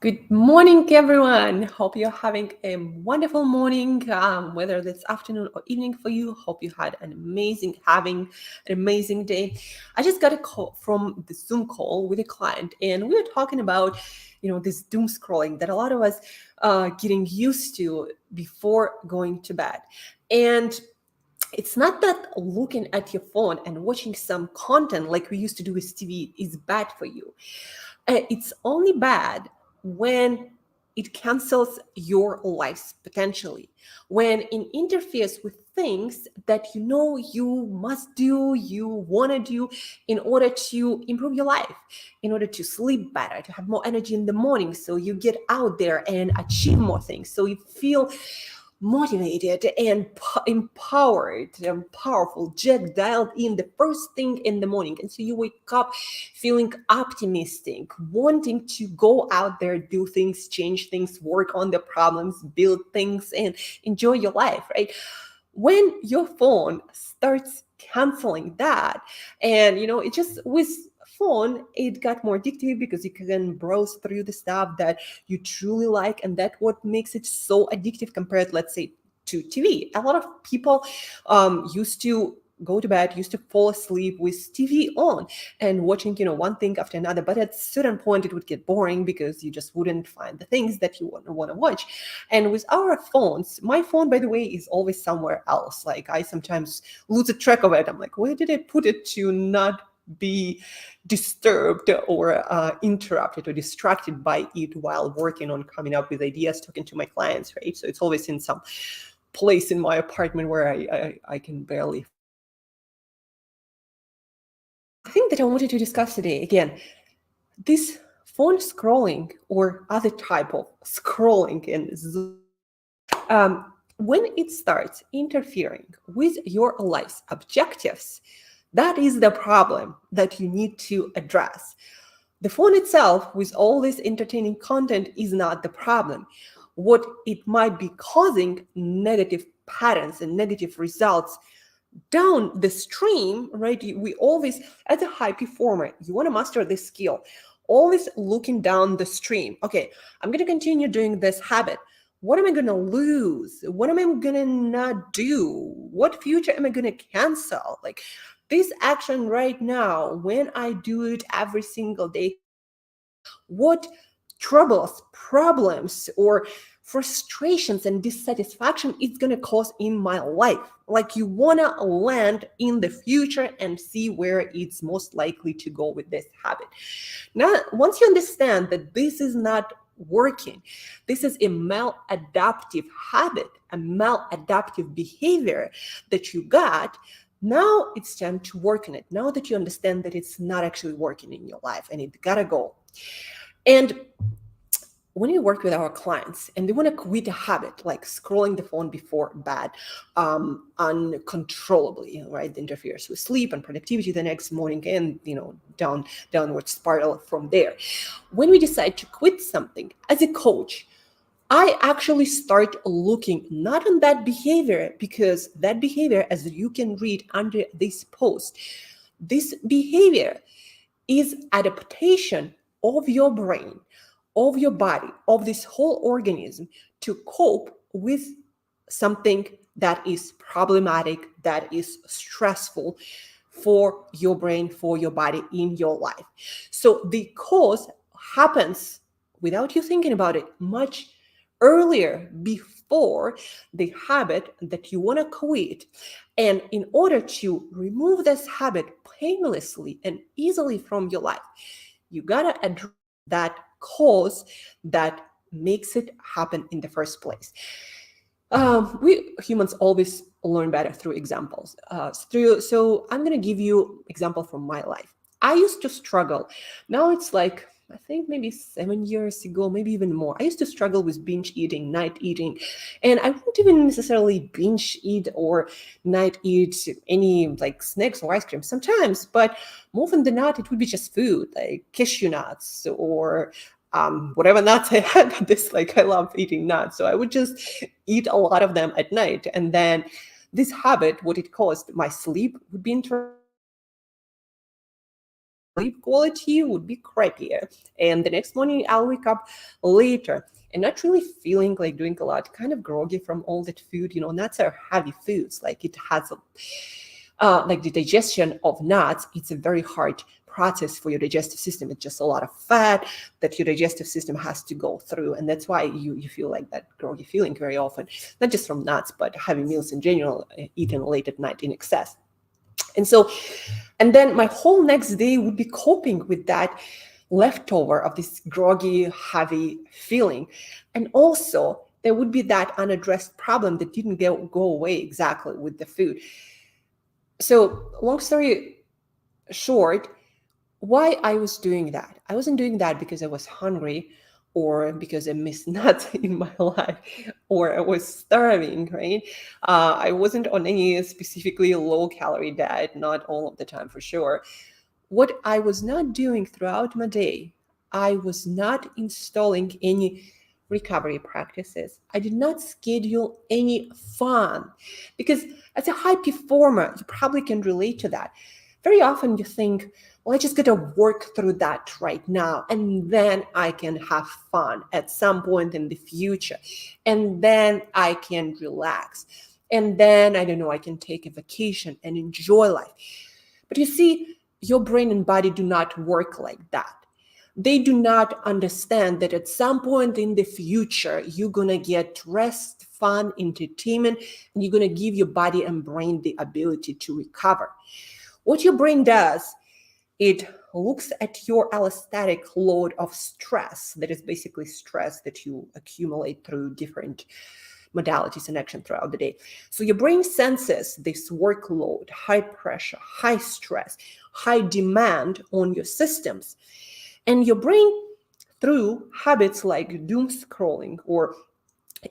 Good morning, everyone. Hope you're having a wonderful morning, whether it's afternoon or evening for you. Hope you had having an amazing day. I just got a call from the Zoom call with a client, and we were talking about, this doom scrolling that a lot of us getting used to before going to bed. And it's not that looking at your phone and watching some content like we used to do with TV is bad for you. It's only bad when it cancels your lives potentially, when it interferes with things that you know you must do, you want to do in order to improve your life, in order to sleep better, to have more energy in the morning, so you get out there and achieve more things, so you feel motivated and empowered and powerful, just dialed in the first thing in the morning. And so you wake up feeling optimistic, wanting to go out there, do things, change things, work on the problems, build things, and enjoy your life, right? When your phone starts canceling that, and it just with phone, it got more addictive because you can browse through the stuff that you truly like, and that what makes it so addictive compared, let's say, to TV. A lot of people used to go to bed, used to fall asleep with TV on and watching, one thing after another. But at a certain point, it would get boring because you just wouldn't find the things that you want to watch. And with our phones, my phone, by the way, is always somewhere else. Like, I sometimes lose a track of it. I'm like, where did I put it to not be disturbed or interrupted or distracted by it while working on coming up with ideas, talking to my clients, right? So it's always in some place in my apartment where I can barely. The thing that I wanted to discuss today, again, this phone scrolling or other type of scrolling when it starts interfering with your life's objectives, that is the problem that you need to address. The phone itself, with all this entertaining content, is not the problem. What it might be causing negative patterns and negative results down the stream, right? We always, as a high performer, you want to master this skill, always looking down the stream. Okay, I'm going to continue doing this habit. What am I going to lose? What am I going to not do? What future am I going to cancel? Like, this action right now, when I do it every single day, what troubles, problems, or frustrations and dissatisfaction it's going to cause in my life. Like, you want to land in the future and see where it's most likely to go with this habit. Now, once you understand that this is not working, this is a maladaptive habit, a maladaptive behavior that you got, now it's time to work on it. Now that you understand that it's not actually working in your life and it gotta go. And when we work with our clients and they want to quit a habit like scrolling the phone before bed uncontrollably, right? It interferes with sleep and productivity the next morning, and downward spiral from there. When we decide to quit something, as a coach, I actually start looking not on that behavior, because that behavior, as you can read under this post, this behavior is adaptation of your brain, of your body, of this whole organism to cope with something that is problematic, that is stressful for your brain, for your body, in your life. So the cause happens without you thinking about it much earlier, before the habit that you want to quit. And in order to remove this habit painlessly and easily from your life, you gotta address that cause that makes it happen in the first place. We humans always learn better through examples. So I'm going to give you example from my life. I used to struggle. Now it's like, I think maybe 7 years ago, maybe even more, I used to struggle with binge eating, night eating. And I wouldn't even necessarily binge eat or night eat any like snacks or ice cream sometimes, but more often than not, it would be just food, like cashew nuts or whatever nuts I had. I love eating nuts. So I would just eat a lot of them at night. And then this habit, what it caused, my sleep would be interrupted. sleep quality would be crappier. And the next morning I'll wake up later and not really feeling like doing a lot, kind of groggy from all that food. Nuts are heavy foods. Like it has like the digestion of nuts, it's a very hard process for your digestive system. It's just a lot of fat that your digestive system has to go through. And that's why you feel like that groggy feeling very often, not just from nuts, but heavy meals in general, eaten late at night in excess. And then my whole next day would be coping with that leftover of this groggy, heavy feeling. And also there would be that unaddressed problem that didn't go away exactly with the food. So long story short, why I was doing that? I wasn't doing that because I was hungry or because I missed nuts in my life or I was starving, right? I wasn't on any specifically low-calorie diet, not all of the time for sure. What I was not doing throughout my day, I was not installing any recovery practices. I did not schedule any fun because as a high performer, you probably can relate to that. Very often you think, well, I just got to work through that right now, and then I can have fun at some point in the future, and then I can relax, and then, I don't know, I can take a vacation and enjoy life. But you see, your brain and body do not work like that. They do not understand that at some point in the future, you're going to get rest, fun, entertainment, and you're going to give your body and brain the ability to recover. What your brain does, it looks at your allostatic load of stress, that is basically stress that you accumulate through different modalities and action throughout the day. So your brain senses this workload, high pressure, high stress, high demand on your systems. And your brain, through habits like doom scrolling or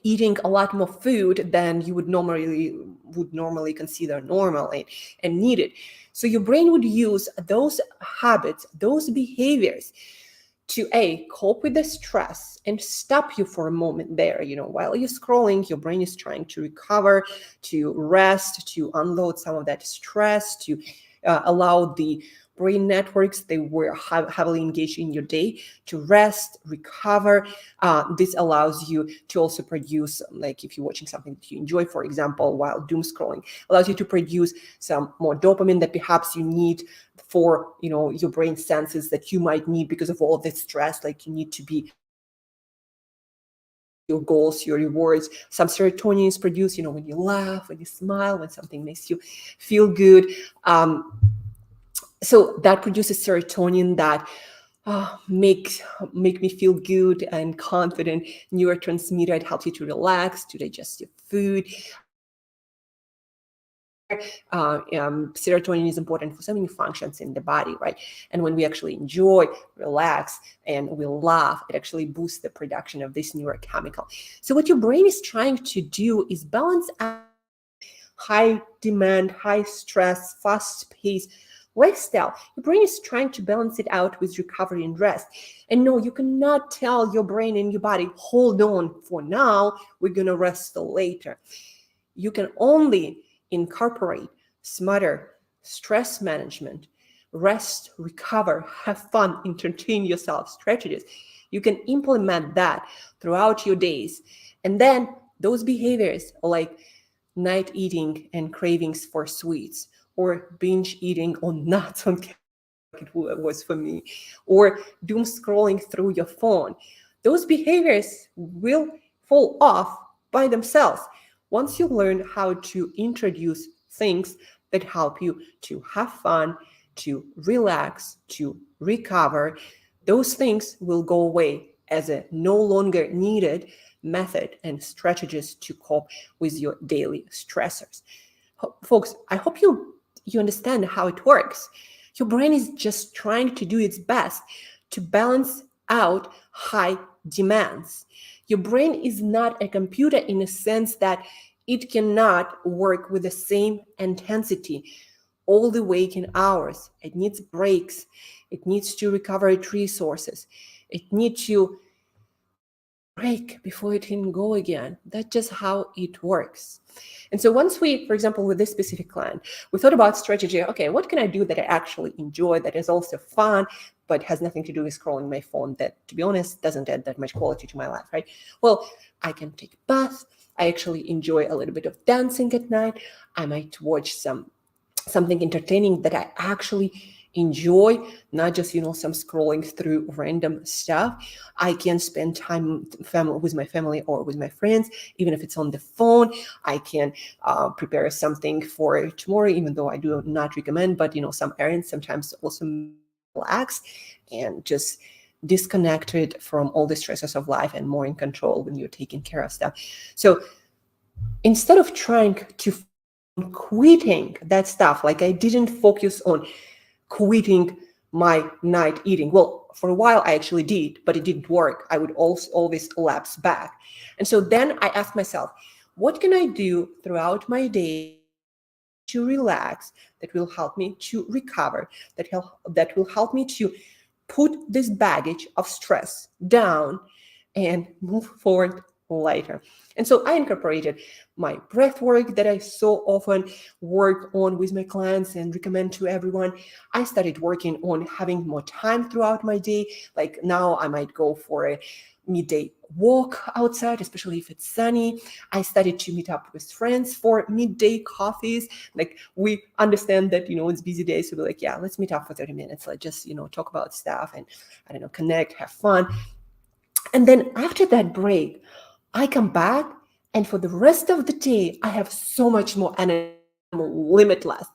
eating a lot more food than you would normally consider normal and needed. So your brain would use those habits, those behaviors to cope with the stress and stop you for a moment there. While you're scrolling, your brain is trying to recover, to rest, to unload some of that stress, to allow the brain networks they were heavily engaged in your day to rest, recover. This allows you to also produce, like if you're watching something that you enjoy, for example, while doom scrolling, allows you to produce some more dopamine that perhaps you need for, your brain senses that you might need because of all of this stress, like you need to be your goals, your rewards. Some serotonin is produced, when you laugh, when you smile, when something makes you feel good. So that produces serotonin that make me feel good and confident. Neurotransmitter, it helps you to relax, to digest your food. Serotonin is important for so many functions in the body, right? And when we actually enjoy, relax, and we laugh, it actually boosts the production of this neurochemical. So what your brain is trying to do is balance out high demand, high stress, fast pace lifestyle. Your brain is trying to balance it out with recovery and rest. And no, you cannot tell your brain and your body, hold on for now, we're going to rest later. You can only incorporate smarter stress management, rest, recover, have fun, entertain yourself strategies. You can implement that throughout your days. And then those behaviors like night eating and cravings for sweets, or binge eating on nuts on cake, like it was for me, or doom scrolling through your phone, those behaviors will fall off by themselves once you learn how to introduce things that help you to have fun, to relax, to recover. Those things will go away as a no longer needed method and strategies to cope with your daily stressors. Folks, I hope you understand how it works. Your brain is just trying to do its best to balance out high demands. Your brain is not a computer in a sense that it cannot work with the same intensity all the waking hours. It needs breaks. It needs to recover its resources. It needs to break before it can go again. That's just how it works. And so once we, for example, with this specific client, we thought about strategy. Okay, what can I do that I actually enjoy, that is also fun, but has nothing to do with scrolling my phone, that, to be honest, doesn't add that much quality to my life, right? Well, I can take a bath. I actually enjoy a little bit of dancing at night. I might watch something entertaining that I actually enjoy, not just, some scrolling through random stuff. I can spend time with my family or with my friends, even if it's on the phone. I can prepare something for tomorrow, even though I do not recommend, but some errands sometimes also relax and just disconnected from all the stresses of life and more in control when you're taking care of stuff. So instead of trying to quitting that stuff, like I didn't focus on quitting my night eating. Well, for a while I actually did, but it didn't work. I would also always lapse back. And so then I asked myself, what can I do throughout my day to relax that will help me to recover, that will help me to put this baggage of stress down and move forward later. And so I incorporated my breath work that I so often work on with my clients and recommend to everyone. I started working on having more time throughout my day. Like now I might go for a midday walk outside, especially if it's sunny. I started to meet up with friends for midday coffees. Like we understand that, it's busy days. So we're like, yeah, let's meet up for 30 minutes. Let's just, talk about stuff and, connect, have fun. And then after that break, I come back, and for the rest of the day, I have so much more energy, limitless.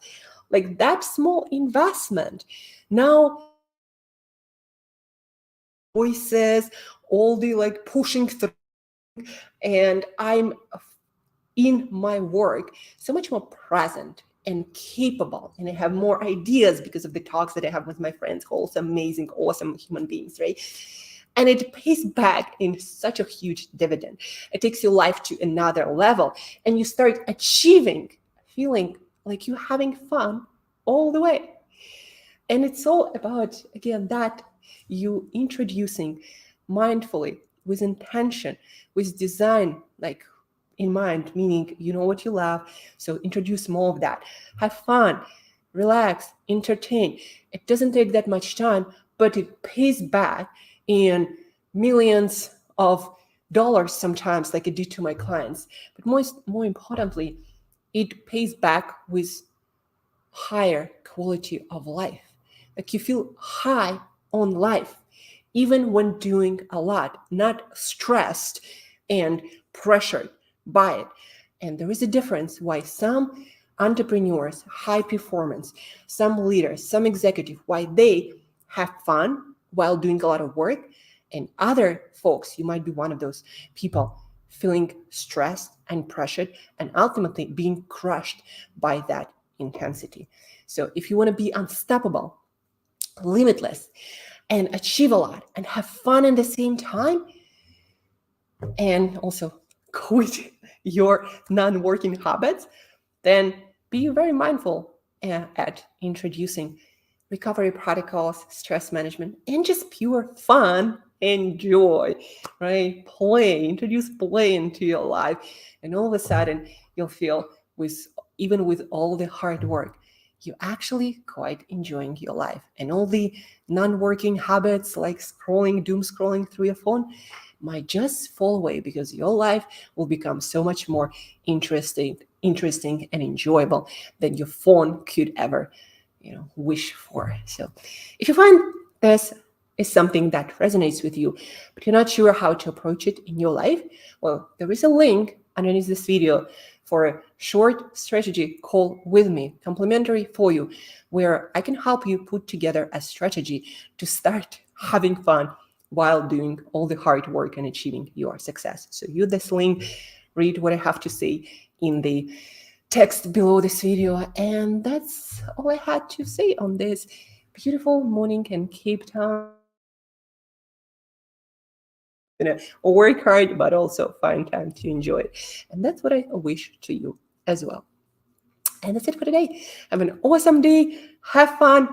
Like that small investment. Now, voices, all the pushing through, and I'm in my work so much more present and capable, and I have more ideas because of the talks that I have with my friends, who are also amazing, awesome human beings, right? And it pays back in such a huge dividend. It takes your life to another level, and you start feeling like you're having fun all the way. And it's all about, again, that you introducing mindfully, with intention, with design, like in mind, meaning you know what you love. So introduce more of that. Have fun, relax, entertain. It doesn't take that much time, but it pays back in millions of dollars sometimes, like I did to my clients. But more importantly, it pays back with higher quality of life. Like you feel high on life, even when doing a lot, not stressed and pressured by it. And there is a difference why some entrepreneurs, high performance, some leaders, some executive, why they have fun while doing a lot of work, and other folks, you might be one of those people, feeling stressed and pressured and ultimately being crushed by that intensity. So if you want to be unstoppable, limitless, and achieve a lot and have fun at the same time, and also quit your non-working habits, then be very mindful at introducing recovery protocols, stress management, and just pure fun and joy, right? Introduce play into your life. And all of a sudden, you'll feel even with all the hard work, you're actually quite enjoying your life. And all the non-working habits like doom scrolling through your phone might just fall away, because your life will become so much more interesting and enjoyable than your phone could ever wish for. So if you find this is something that resonates with you, but you're not sure how to approach it in your life, well, there is a link underneath this video for a short strategy call with me, complimentary for you, where I can help you put together a strategy to start having fun while doing all the hard work and achieving your success. So use this link, read what I have to say in the text below this video. And that's all I had to say on this beautiful morning in Cape Town. Work hard, but also find time to enjoy it. And that's what I wish to you as well. And that's it for today. Have an awesome day. Have fun.